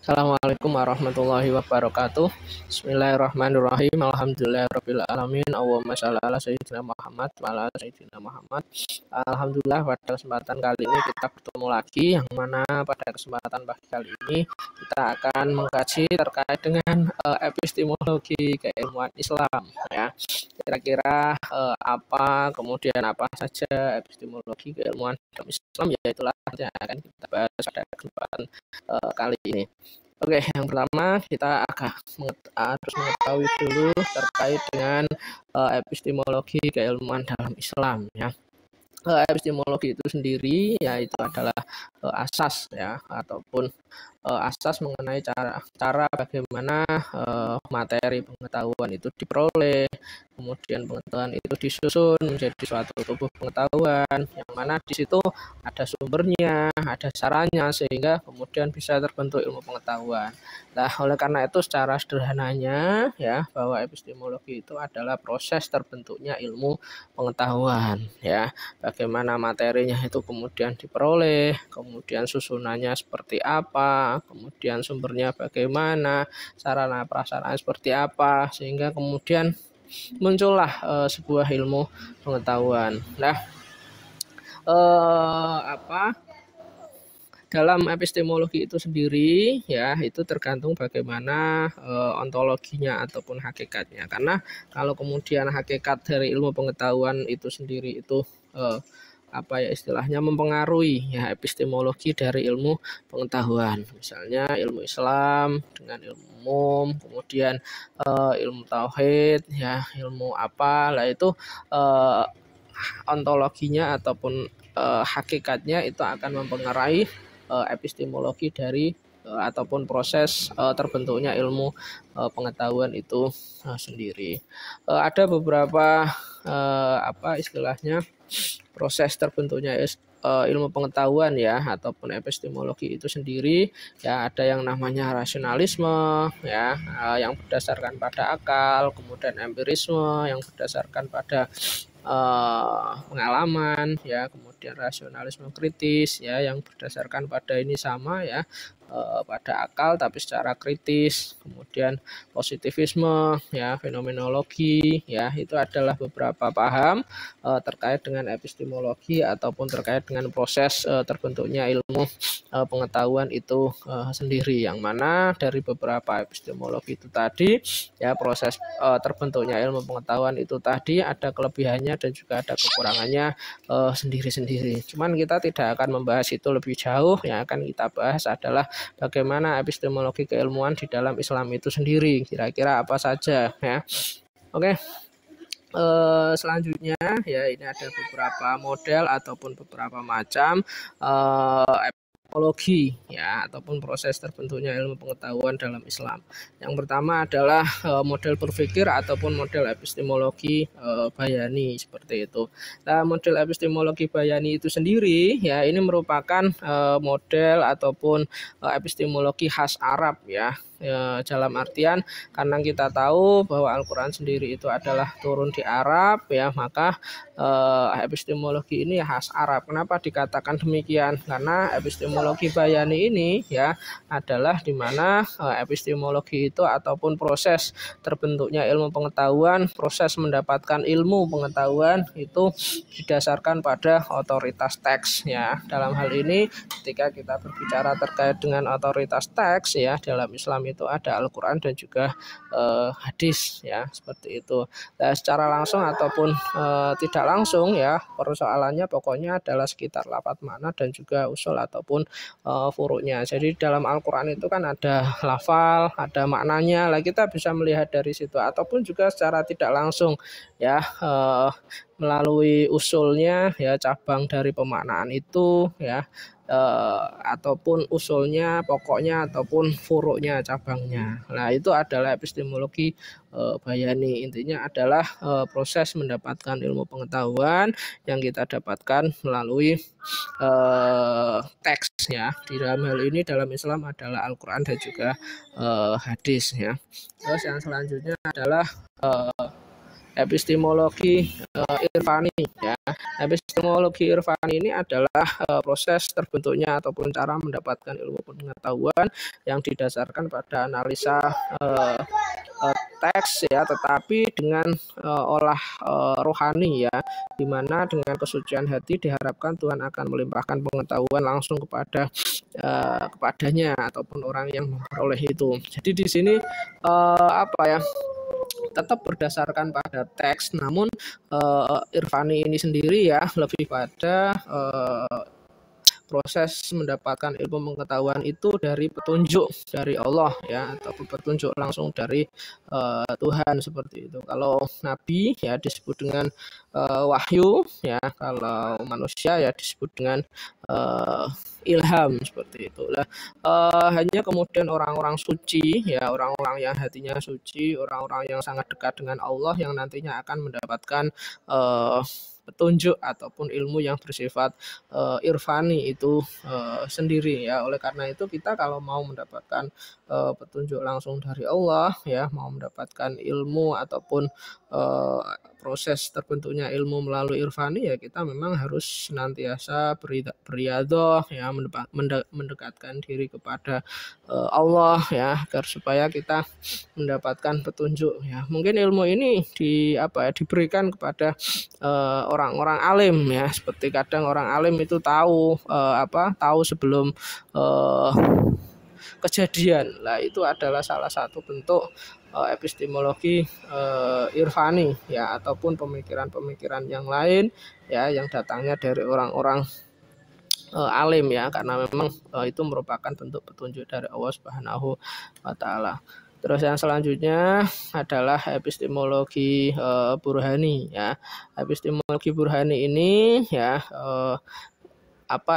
Assalamualaikum warahmatullahi wabarakatuh. Bismillahirrahmanirrahim. Alhamdulillahirrabbilalamin. Allahumma shalli ala sayyidina Muhammad wa ala sayyidina Muhammad. Alhamdulillah, pada kesempatan kali ini kita bertemu lagi, yang mana pada kesempatan pagi kali ini kita akan mengkaji terkait dengan epistemologi keilmuan Islam, ya. Kira-kira kemudian apa saja epistemologi keilmuan dalam Islam, yaitulah yang akan kita bahas pada kesempatan kali ini. Oke, yang pertama kita harus mengetahui dulu terkait dengan epistemologi keilmuan dalam Islam, ya. Epistemologi itu sendiri ya itu adalah asas, ya, ataupun asas mengenai cara bagaimana materi pengetahuan itu diperoleh, kemudian pengetahuan itu disusun menjadi suatu tubuh pengetahuan, yang mana di situ ada sumbernya, ada caranya, sehingga kemudian bisa terbentuk ilmu pengetahuan. Nah, oleh karena itu secara sederhananya, ya, bahwa epistemologi itu adalah proses terbentuknya ilmu pengetahuan, ya. Bagaimana materinya itu kemudian diperoleh, kemudian susunannya seperti apa, kemudian sumbernya bagaimana, sarana prasarana seperti apa, sehingga kemudian muncullah sebuah ilmu pengetahuan. Nah, dalam epistemologi itu sendiri, ya, itu tergantung bagaimana ontologinya ataupun hakikatnya. Karena kalau kemudian hakikat dari ilmu pengetahuan itu sendiri itu istilahnya mempengaruhi, ya, epistemologi dari ilmu pengetahuan. Misalnya ilmu Islam dengan ilmu umum, kemudian ilmu tauhid, ya, ilmu lah itu ontologinya ataupun hakikatnya itu akan mempengaruhi epistemologi dari ataupun proses terbentuknya ilmu pengetahuan itu sendiri. Ada beberapa istilahnya proses terbentuknya ilmu pengetahuan, ya, ataupun epistemologi itu sendiri, ya. Ada yang namanya rasionalisme, ya, yang berdasarkan pada akal, kemudian empirisme yang berdasarkan pada pengalaman, ya, kemudian rasionalisme kritis, ya, yang berdasarkan pada ini sama, ya, pada akal tapi secara kritis, kemudian positivisme, ya, fenomenologi, ya, itu adalah beberapa paham terkait dengan epistemologi ataupun terkait dengan proses terbentuknya ilmu pengetahuan itu sendiri, yang mana dari beberapa epistemologi itu tadi, ya, proses terbentuknya ilmu pengetahuan itu tadi ada kelebihannya dan juga ada kekurangannya sendiri-sendiri. Cuman kita tidak akan membahas itu lebih jauh. Yang akan kita bahas adalah bagaimana epistemologi keilmuan di dalam Islam itu sendiri, kira-kira apa saja, ya. Oke. Selanjutnya, ya, ini ada beberapa model ataupun beberapa macam epistemologi, ya, ataupun proses terbentuknya ilmu pengetahuan dalam Islam. Yang pertama adalah model berpikir ataupun model epistemologi bayani, seperti itu. Nah, model epistemologi bayani itu sendiri, ya, ini merupakan model ataupun epistemologi khas Arab, ya. Dalam artian karena kita tahu bahwa Al-Quran sendiri itu adalah turun di Arab, ya, maka epistemologi ini khas Arab. Kenapa dikatakan demikian? Karena epistemologi bayani ini, ya, adalah di mana epistemologi itu ataupun proses terbentuknya ilmu pengetahuan, proses mendapatkan ilmu pengetahuan itu didasarkan pada otoritas teks, ya. Dalam hal ini ketika kita berbicara terkait dengan otoritas teks, ya, dalam Islam itu ada Al-Quran dan juga hadis, ya, seperti itu. Nah, secara langsung ataupun tidak langsung, ya, persoalannya pokoknya adalah sekitar lafadz makna dan juga usul ataupun furuknya. Jadi dalam Al-Quran itu kan ada lafal, ada maknanya. Lah, kita bisa melihat dari situ ataupun juga secara tidak langsung, ya, melalui usulnya, ya, cabang dari pemaknaan itu, ya, ataupun usulnya, pokoknya, ataupun furuknya, cabangnya. Nah, itu adalah epistemologi bayani. Intinya adalah proses mendapatkan ilmu pengetahuan yang kita dapatkan melalui teks, ya. Di dalam hal ini dalam Islam adalah Al-Quran dan juga hadis, ya. Terus yang selanjutnya adalah epistemologi irfani ya. Epistemologi irfani ini adalah proses terbentuknya ataupun cara mendapatkan ilmu pengetahuan yang didasarkan pada analisa teks ya, tetapi dengan rohani ya, di mana dengan kesucian hati diharapkan Tuhan akan melimpahkan pengetahuan langsung kepadanya ataupun orang yang memperoleh itu. Jadi di sini tetap berdasarkan pada teks, namun irfani ini sendiri ya lebih pada proses mendapatkan ilmu pengetahuan itu dari petunjuk dari Allah ya, ataupun petunjuk langsung dari Tuhan seperti itu. Kalau nabi ya disebut dengan wahyu ya, kalau manusia ya disebut dengan ilham seperti itulah. Hanya kemudian orang-orang suci ya, orang-orang yang hatinya suci, orang-orang yang sangat dekat dengan Allah yang nantinya akan mendapatkan petunjuk ataupun ilmu yang bersifat irfani itu sendiri ya. Oleh karena itu kita kalau mau mendapatkan petunjuk langsung dari Allah ya, mau mendapatkan ilmu ataupun proses terbentuknya ilmu melalui irfani ya, kita memang harus senantiasa beriadah ya, mendekatkan diri kepada Allah ya, agar supaya kita mendapatkan petunjuk ya. Mungkin ilmu ini diberikan kepada orang-orang alim ya, seperti kadang orang alim itu tahu sebelum kejadian. Lah itu adalah salah satu bentuk epistemologi irfani ya, ataupun pemikiran-pemikiran yang lain ya, yang datangnya dari orang-orang alim ya, karena memang itu merupakan bentuk petunjuk dari Allah Subhanahu wa taala. Terus yang selanjutnya adalah epistemologi burhani ya. Epistemologi burhani ini ya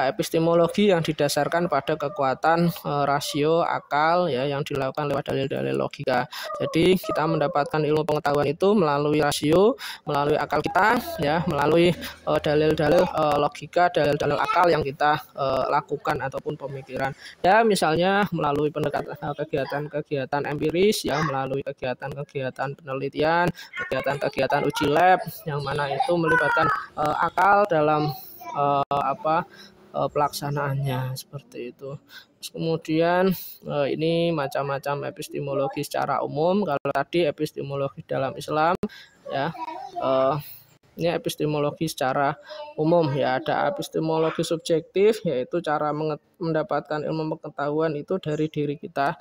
epistemologi yang didasarkan pada kekuatan rasio akal ya, yang dilakukan lewat dalil-dalil logika. Jadi kita mendapatkan ilmu pengetahuan itu melalui rasio, melalui akal kita ya, melalui dalil-dalil logika, dalil-dalil akal yang kita lakukan ataupun pemikiran. Ya misalnya melalui kegiatan-kegiatan empiris ya, melalui kegiatan-kegiatan penelitian, kegiatan-kegiatan uji lab yang mana itu melibatkan akal dalam pelaksanaannya seperti itu. Terus kemudian ini macam-macam epistemologi secara umum. Kalau tadi epistemologi dalam Islam ya, ini epistemologi secara umum ya. Ada epistemologi subjektif, yaitu cara mendapatkan ilmu pengetahuan itu dari diri kita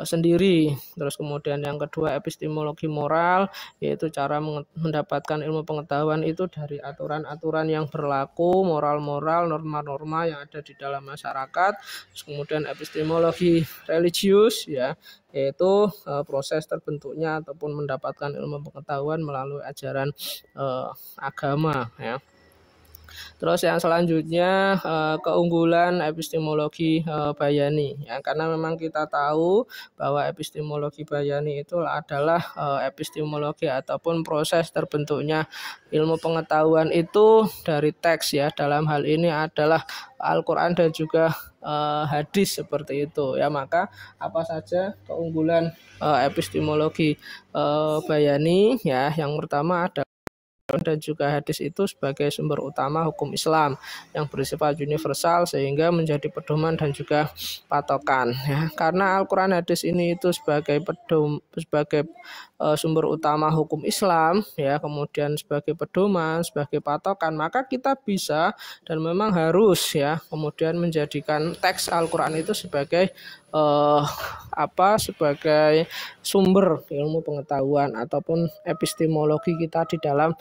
sendiri. Terus kemudian yang kedua epistemologi moral, yaitu cara mendapatkan ilmu pengetahuan itu dari aturan-aturan yang berlaku, moral-moral, norma-norma yang ada di dalam masyarakat. Terus kemudian epistemologi religius ya, yaitu proses terbentuknya ataupun mendapatkan ilmu pengetahuan melalui ajaran agama ya. Terus yang selanjutnya keunggulan epistemologi bayani ya, karena memang kita tahu bahwa epistemologi bayani itu adalah epistemologi ataupun proses terbentuknya ilmu pengetahuan itu dari teks ya. Dalam hal ini adalah Al-Quran dan juga hadis seperti itu ya. Maka apa saja keunggulan epistemologi bayani ya? Yang pertama adalah dan juga hadis itu sebagai sumber utama hukum Islam yang bersifat universal sehingga menjadi pedoman dan juga patokan ya. Karena Al-Quran hadis ini itu sebagai sumber utama hukum Islam ya, kemudian sebagai pedoman, sebagai patokan, maka kita bisa dan memang harus ya kemudian menjadikan teks Al-Quran itu sebagai sebagai sumber ilmu pengetahuan ataupun epistemologi kita di dalam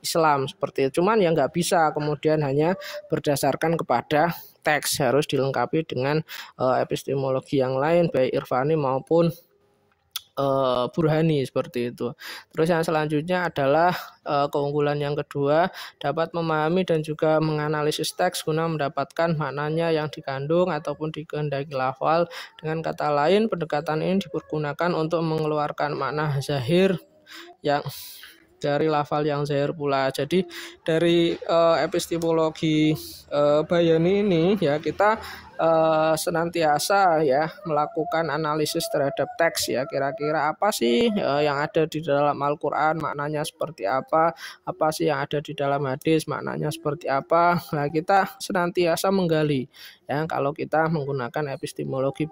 Islam seperti itu. Cuman ya nggak bisa kemudian hanya berdasarkan kepada teks, harus dilengkapi dengan epistemologi yang lain baik irfani maupun burhani seperti itu. Terus yang selanjutnya adalah keunggulan yang kedua, dapat memahami dan juga menganalisis teks guna mendapatkan maknanya yang dikandung ataupun dikehendaki lafal. Dengan kata lain, pendekatan ini dipergunakan untuk mengeluarkan makna zahir yang dari lafal yang zahir pula. Jadi dari epistemologi bayani ini ya, kita senantiasa ya melakukan analisis terhadap teks ya, kira-kira apa sih yang ada di dalam Al-Qur'an, maknanya seperti apa sih yang ada di dalam hadis, maknanya seperti apa. Nah, kita senantiasa menggali ya kalau kita menggunakan epistemologi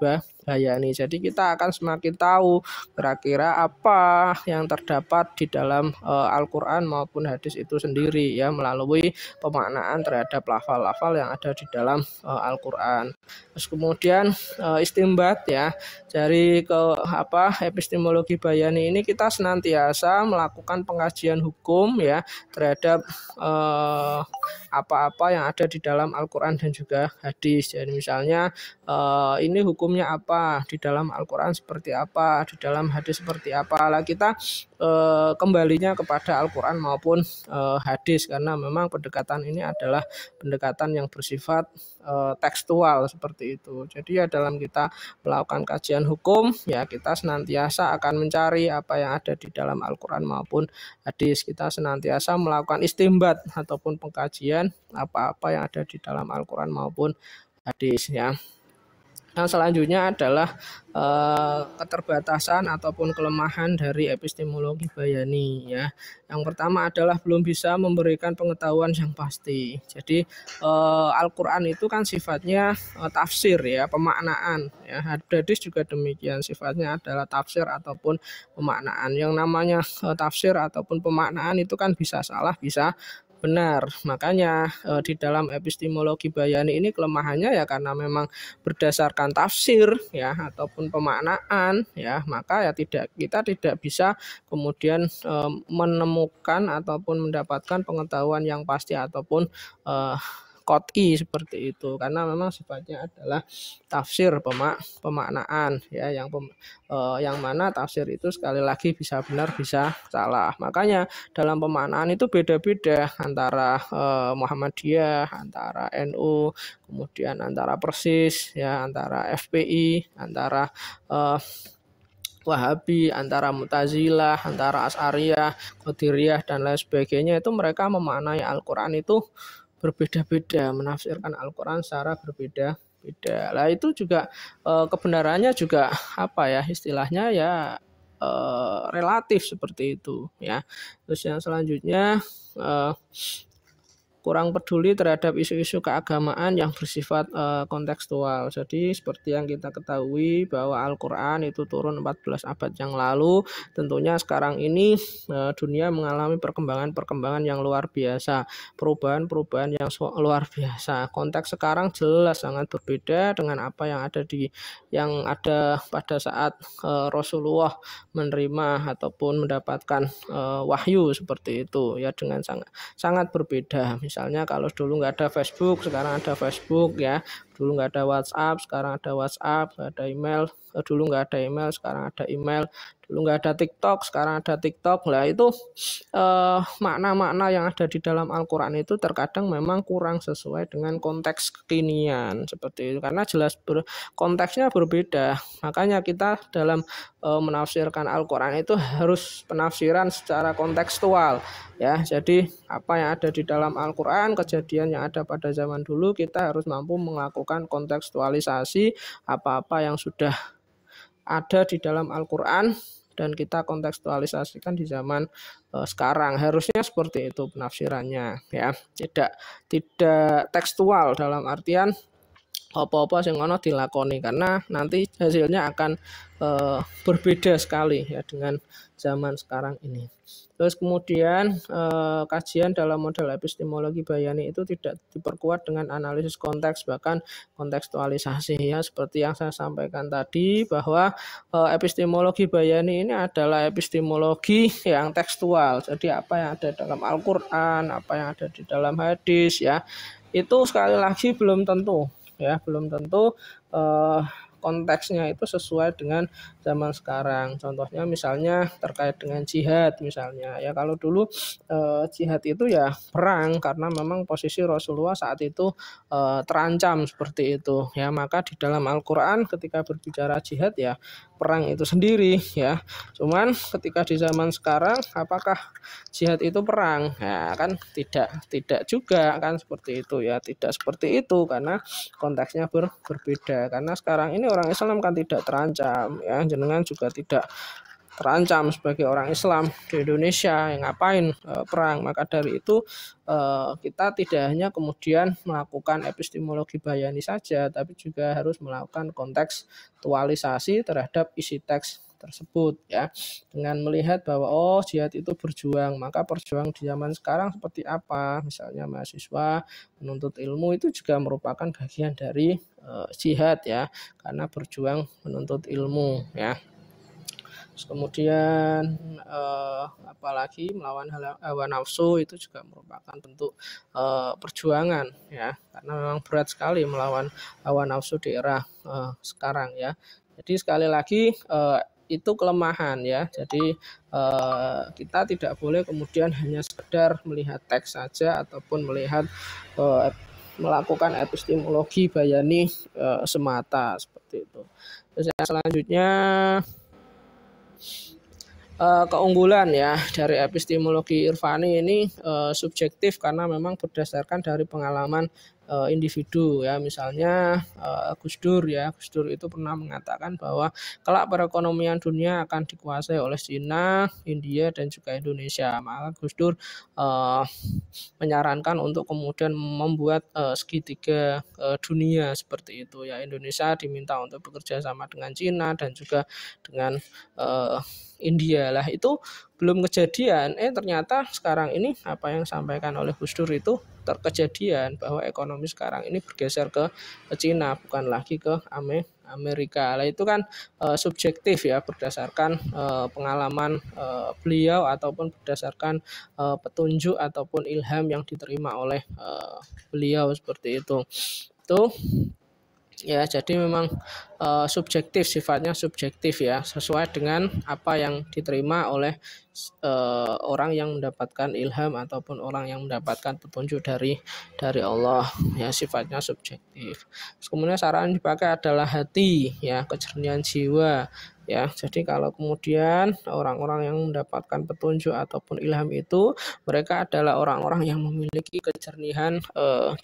Bayani. Jadi kita akan semakin tahu kira-kira apa yang terdapat di dalam Al-Qur'an maupun hadis itu sendiri ya, melalui pemaknaan terhadap lafal-lafal yang ada di dalam Al-Qur'an. Terus kemudian istimbat ya, dari epistemologi Bayani ini kita senantiasa melakukan pengkajian hukum ya terhadap apa-apa yang ada di dalam Al-Qur'an dan juga hadis. Jadi misalnya ini hukumnya apa di dalam Al-Qur'an, seperti apa di dalam hadis, seperti apa. Lah kita kembalinya kepada Al-Qur'an maupun hadis, karena memang pendekatan ini adalah pendekatan yang bersifat tekstual seperti itu. Jadi ya dalam kita melakukan kajian hukum ya kita senantiasa akan mencari apa yang ada di dalam Al-Qur'an maupun hadis. Kita senantiasa melakukan istimbat ataupun pengkajian apa-apa yang ada di dalam Al-Qur'an maupun hadis ya. Yang selanjutnya adalah keterbatasan ataupun kelemahan dari epistemologi Bayani ya. Yang pertama adalah belum bisa memberikan pengetahuan yang pasti. Jadi Al-Qur'an itu kan sifatnya tafsir ya, pemaknaan ya. Hadis juga demikian, sifatnya adalah tafsir ataupun pemaknaan. Yang namanya tafsir ataupun pemaknaan itu kan bisa salah, bisa benar. Makanya di dalam epistemologi Bayani ini kelemahannya ya karena memang berdasarkan tafsir ya ataupun pemaknaan ya, maka ya kita tidak bisa kemudian menemukan ataupun mendapatkan pengetahuan yang pasti ataupun qot'i seperti itu, karena memang sifatnya adalah tafsir pemaknaan ya, yang mana tafsir itu sekali lagi bisa benar bisa salah. Makanya dalam pemaknaan itu beda-beda antara Muhammadiyah, antara NU, kemudian antara Persis ya, antara FPI, antara Wahabi, antara Mu'tazilah, antara Asy'ariyah, Qadiriyah dan lain sebagainya. Itu mereka memaknai Al-Qur'an itu berbeda-beda, menafsirkan Al-Qur'an secara berbeda-beda. Lah itu juga kebenarannya juga istilahnya ya relatif seperti itu ya. Terus yang selanjutnya kurang peduli terhadap isu-isu keagamaan yang bersifat kontekstual. Jadi seperti yang kita ketahui bahwa Al-Qur'an itu turun 14 abad yang lalu. Tentunya sekarang ini dunia mengalami perkembangan-perkembangan yang luar biasa, perubahan-perubahan yang luar biasa. Konteks sekarang jelas sangat berbeda dengan apa yang ada pada saat Rasulullah menerima ataupun mendapatkan wahyu seperti itu ya, dengan sangat berbeda. Misalnya kalau dulu nggak ada Facebook, sekarang ada Facebook ya. Dulu nggak ada WhatsApp, sekarang ada WhatsApp. Nggak ada email, dulu nggak ada email, sekarang ada email. Dulu nggak ada TikTok, sekarang ada TikTok. Lah itu makna-makna yang ada di dalam Al-Qur'an itu terkadang memang kurang sesuai dengan konteks kekinian seperti itu, karena jelas konteksnya berbeda. Makanya kita dalam menafsirkan Al-Qur'an itu harus penafsiran secara kontekstual ya. Jadi apa yang ada di dalam Al-Qur'an, kejadian yang ada pada zaman dulu, kita harus mampu melakukan kontekstualisasi apa-apa yang sudah ada di dalam Al-Qur'an dan kita kontekstualisasikan di zaman sekarang. Harusnya seperti itu penafsirannya ya. Tidak tekstual dalam artian apa-apa sing ono dilakoni, karena nanti hasilnya akan berbeda sekali ya dengan zaman sekarang ini. Terus kemudian kajian dalam model epistemologi Bayani itu tidak diperkuat dengan analisis konteks, bahkan kontekstualisasi ya, seperti yang saya sampaikan tadi bahwa epistemologi Bayani ini adalah epistemologi yang tekstual. Jadi apa yang ada dalam Al-Qur'an, apa yang ada di dalam hadis ya, itu sekali lagi belum tentu konteksnya itu sesuai dengan zaman sekarang. Contohnya misalnya terkait dengan jihad misalnya ya, kalau dulu jihad itu ya perang karena memang posisi Rasulullah saat itu terancam seperti itu ya, maka di dalam Al-Qur'an ketika berbicara jihad ya perang itu sendiri ya. Cuman ketika di zaman sekarang apakah jihad itu perang? Ya kan tidak juga kan seperti itu ya, tidak seperti itu karena konteksnya berbeda. Karena sekarang ini orang Islam kan tidak terancam ya, jenengan juga tidak terancam sebagai orang Islam di Indonesia yang ngapain perang. Maka dari itu kita tidak hanya kemudian melakukan epistemologi bayani saja, tapi juga harus melakukan kontekstualisasi terhadap isi teks tersebut ya, dengan melihat bahwa oh jihad itu berjuang, maka perjuangan di zaman sekarang seperti apa, misalnya mahasiswa menuntut ilmu itu juga merupakan bagian dari jihad ya, karena berjuang menuntut ilmu ya. Kemudian apalagi melawan hawa nafsu itu juga merupakan bentuk perjuangan ya, karena memang berat sekali melawan hawa nafsu di era sekarang ya. Jadi sekali lagi itu kelemahan ya. Jadi kita tidak boleh kemudian hanya sekedar melihat teks saja ataupun melihat melakukan epistemologi bayani semata seperti itu. Terus yang selanjutnya keunggulan ya dari epistemologi irfani ini subjektif karena memang berdasarkan dari pengalaman individu ya. Misalnya Gus Dur ya, Gus Dur itu pernah mengatakan bahwa kelak perekonomian dunia akan dikuasai oleh Cina, India dan juga Indonesia. Maka Gus Dur menyarankan untuk kemudian membuat segitiga dunia seperti itu ya. Indonesia diminta untuk bekerja sama dengan Cina dan juga dengan India lah. Itu belum kejadian, ternyata sekarang ini apa yang disampaikan oleh Gus Dur itu terkejadian, bahwa ekonomi sekarang ini bergeser ke Cina, bukan lagi ke Amerika. Lah itu kan subjektif ya, berdasarkan pengalaman beliau ataupun berdasarkan petunjuk ataupun ilham yang diterima oleh beliau seperti itu. Itu ya, jadi memang subjektif, sifatnya subjektif ya, sesuai dengan apa yang diterima oleh orang yang mendapatkan ilham ataupun orang yang mendapatkan petunjuk dari Allah ya, sifatnya subjektif. Kemudian saran dipakai adalah hati ya, kejernihan jiwa ya. Jadi kalau kemudian orang-orang yang mendapatkan petunjuk ataupun ilham itu mereka adalah orang-orang yang memiliki kejernihan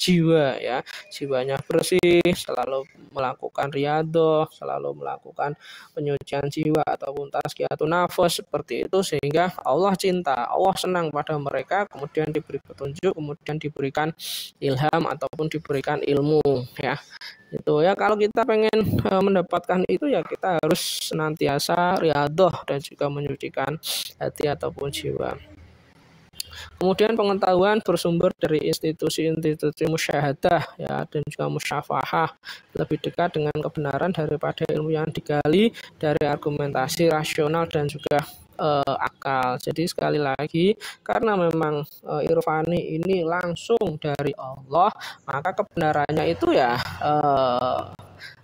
jiwa ya, jiwanya bersih, selalu melakukan riyadhah, selalu melakukan penyucian jiwa ataupun tazkiyatun nafas seperti itu, sehingga Allah cinta, Allah senang pada mereka, kemudian diberi petunjuk, kemudian diberikan ilham ataupun diberikan ilmu ya. Itu ya, kalau kita pengen mendapatkan itu ya kita harus senantiasa riyadhah dan juga menyucikan hati ataupun jiwa. Kemudian pengetahuan bersumber dari institusi-institusi musyahadah ya, dan juga musyafahah, lebih dekat dengan kebenaran daripada ilmu yang digali dari argumentasi rasional dan juga akal. Jadi sekali lagi, karena memang irfani ini langsung dari Allah, maka kebenarannya itu ya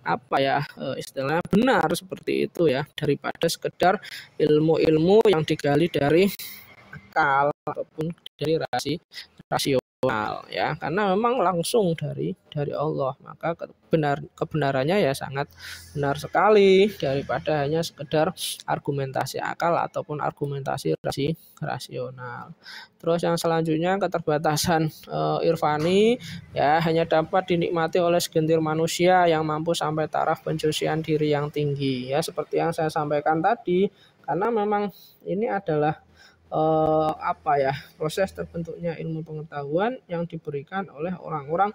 apa ya, istilahnya benar seperti itu ya, daripada sekedar ilmu-ilmu yang digali dari akal ataupun dari rasional ya, karena memang langsung dari Allah, maka kebenarannya ya sangat benar sekali daripada hanya sekedar argumentasi akal ataupun argumentasi rasional. Terus yang selanjutnya, keterbatasan irfani ya hanya dapat dinikmati oleh segelintir manusia yang mampu sampai taraf pencucian diri yang tinggi ya, seperti yang saya sampaikan tadi, karena memang ini adalah proses terbentuknya ilmu pengetahuan yang diberikan oleh orang-orang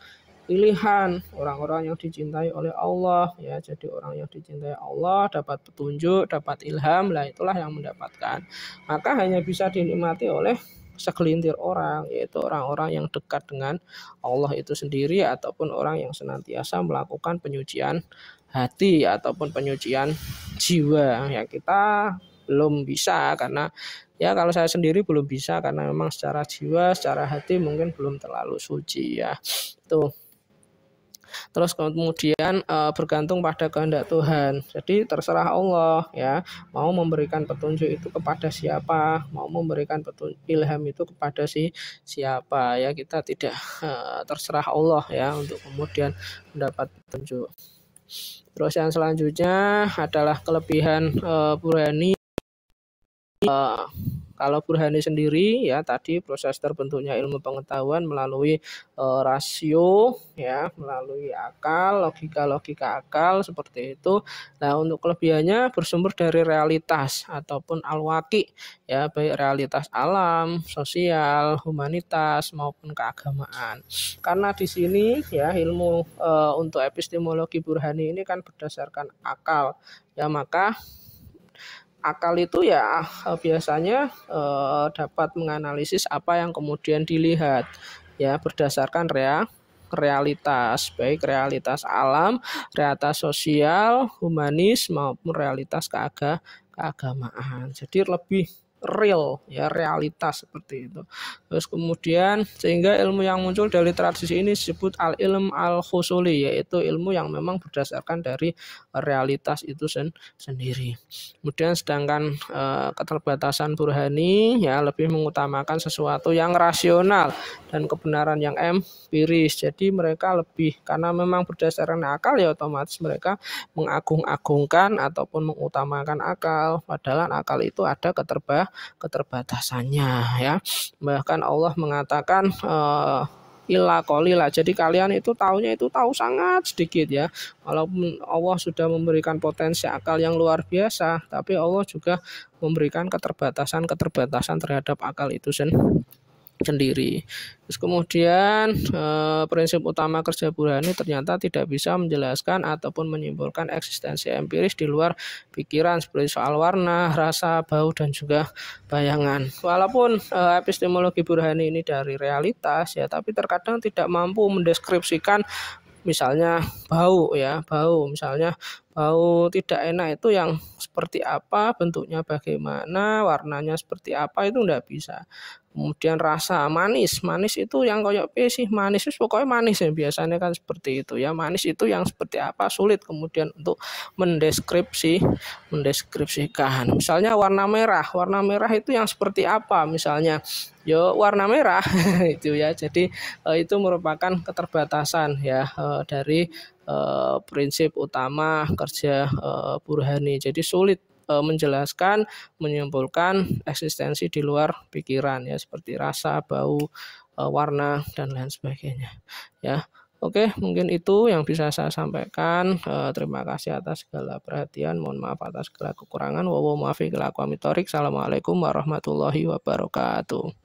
pilihan, orang-orang yang dicintai oleh Allah ya. Jadi orang yang dicintai Allah dapat petunjuk, dapat ilham, lah itulah yang mendapatkan. Maka hanya bisa dinikmati oleh segelintir orang, yaitu orang-orang yang dekat dengan Allah itu sendiri, ataupun orang yang senantiasa melakukan penyucian hati ataupun penyucian jiwa ya. Kita belum bisa, karena ya kalau saya sendiri belum bisa, karena memang secara jiwa, secara hati mungkin belum terlalu suci ya. Tuh. Terus kemudian bergantung pada kehendak Tuhan. Jadi terserah Allah ya, mau memberikan petunjuk itu kepada siapa, mau memberikan ilham itu kepada siapa ya. Kita tidak terserah Allah ya untuk kemudian mendapat petunjuk. Terus yang selanjutnya adalah kelebihan Burhani. Kalau Burhani sendiri ya tadi proses terbentuknya ilmu pengetahuan melalui rasio ya, melalui akal, logika akal seperti itu. Nah, untuk kelebihannya bersumber dari realitas ataupun al-waqi ya, baik realitas alam, sosial, humanitas maupun keagamaan. Karena di sini ya ilmu untuk epistemologi Burhani ini kan berdasarkan akal. Ya, maka akal itu ya biasanya dapat menganalisis apa yang kemudian dilihat ya berdasarkan realitas, baik realitas alam, realitas sosial, humanis maupun realitas keagamaan. Jadi lebih real ya, realitas seperti itu. Terus kemudian sehingga ilmu yang muncul dari tradisi ini disebut al-ilm al-husuli, yaitu ilmu yang memang berdasarkan dari realitas itu sendiri. Kemudian sedangkan keterbatasan Burhani ya lebih mengutamakan sesuatu yang rasional dan kebenaran yang empiris. Jadi mereka lebih, karena memang berdasarkan akal ya otomatis mereka mengagung-agungkan ataupun mengutamakan akal, padahal akal itu ada keterbatasannya ya. Bahkan Allah mengatakan illa qalila. Jadi kalian itu tahu sangat sedikit ya. Walaupun Allah sudah memberikan potensi akal yang luar biasa, tapi Allah juga memberikan keterbatasan terhadap akal itu sendiri. Terus kemudian prinsip utama kerja Burhani ternyata tidak bisa menjelaskan ataupun menyimpulkan eksistensi empiris di luar pikiran seperti soal warna, rasa, bau dan juga bayangan. Walaupun epistemologi Burhani ini dari realitas ya, tapi terkadang tidak mampu mendeskripsikan misalnya bau ya, misalnya bau tidak enak itu yang seperti apa, bentuknya bagaimana, warnanya seperti apa, itu enggak bisa. Kemudian rasa manis itu yang kayak apa sih, manis itu pokoknya manis ya, biasanya kan seperti itu ya. Manis itu yang seperti apa, sulit kemudian untuk mendeskripsikan. Misalnya warna merah itu yang seperti apa misalnya, warna merah itu ya. Jadi itu merupakan keterbatasan ya dari prinsip utama kerja Burhani. Jadi sulit menjelaskan, menyimpulkan eksistensi di luar pikiran ya, seperti rasa, bau, warna dan lain sebagainya ya. Oke, mungkin itu yang bisa saya sampaikan. Terima kasih atas segala perhatian. Mohon maaf atas segala kekurangan. Assalamualaikum warahmatullahi wabarakatuh.